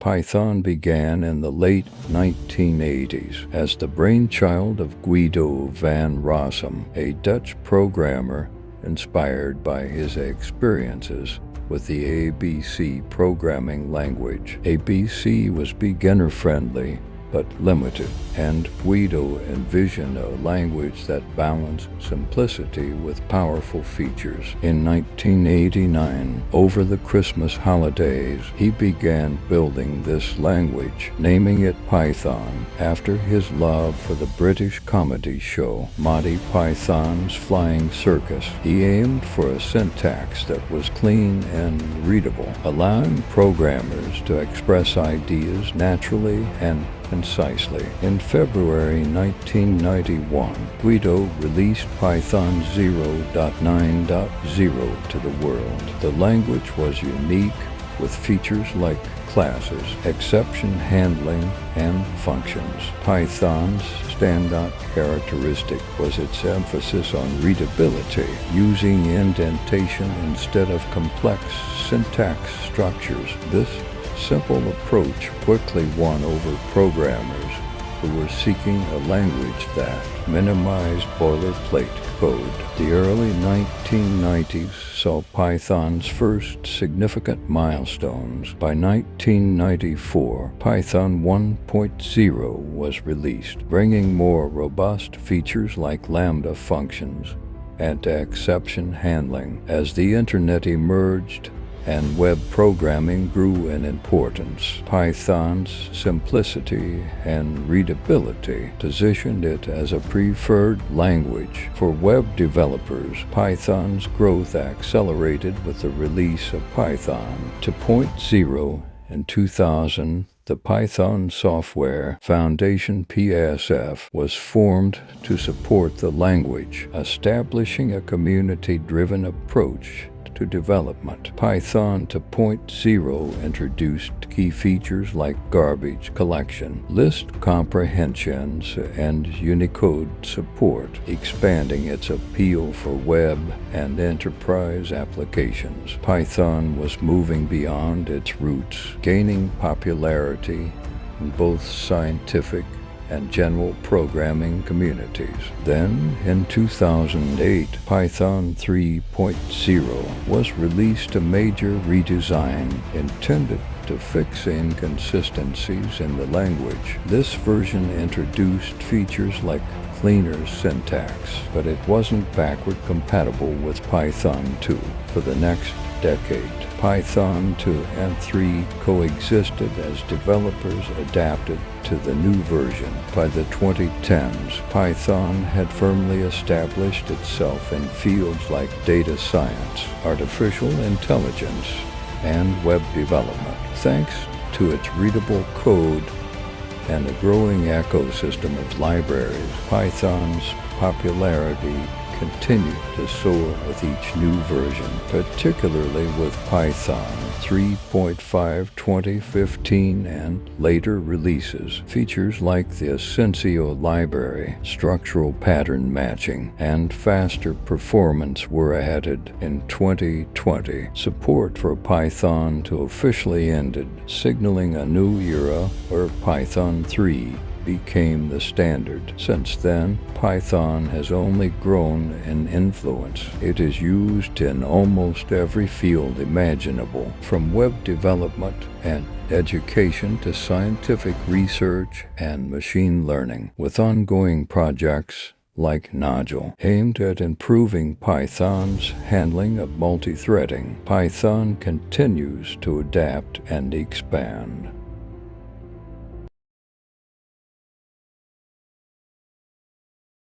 Python began in the late 1980s as the brainchild of Guido van Rossum, a Dutch programmer inspired by his experiences with the ABC programming language. ABC was beginner-friendly but limited, and Guido envisioned a language that balanced simplicity with powerful features. In 1989, over the Christmas holidays, he began building this language, naming it Python after his love for the British comedy show Monty Python's Flying Circus. He aimed for a syntax that was clean and readable, allowing programmers to express ideas naturally and concisely. In February 1991, Guido released Python 0.9.0 to the world. The language was unique, with features like classes, exception handling, and functions. Python's standout characteristic was its emphasis on readability, using indentation instead of complex syntax structures. This simple approach quickly won over programmers who were seeking a language that minimized boilerplate code. The early 1990s saw Python's first significant milestones. By 1994, Python 1.0 was released, bringing more robust features like lambda functions and exception handling. As the Internet emerged and web programming grew in importance, Python's simplicity and readability positioned it as a preferred language for web developers. Python's growth accelerated with the release of Python 2.0 in 2000. The Python Software Foundation (PSF) was formed to support the language, establishing a community-driven approach to development. Python 2.0 introduced key features like garbage collection, list comprehensions, and Unicode support, expanding its appeal for web and enterprise applications. Python was moving beyond its roots, gaining popularity in both scientific and general programming communities. Then, in 2008, Python 3.0 was released, a major redesign intended to fix inconsistencies in the language. This version introduced features like cleaner syntax, but it wasn't backward compatible with Python 2. For the next decade, Python 2 and 3 coexisted as developers adapted to the new version. By the 2010s, Python had firmly established itself in fields like data science, artificial intelligence, and web development. Thanks to its readable code and a growing ecosystem of libraries, Python's popularity continued to soar with each new version, particularly with Python 3.5 2015 and later releases. Features like the Essentio library, structural pattern matching, and faster performance were added in 2020. Support for Python 2 officially ended, signaling a new era where Python 3 became the standard. Since then, Python has only grown in influence. It is used in almost every field imaginable, from web development and education to scientific research and machine learning, with ongoing projects like Nodule, aimed at improving Python's handling of multi-threading. Python continues to adapt and expand.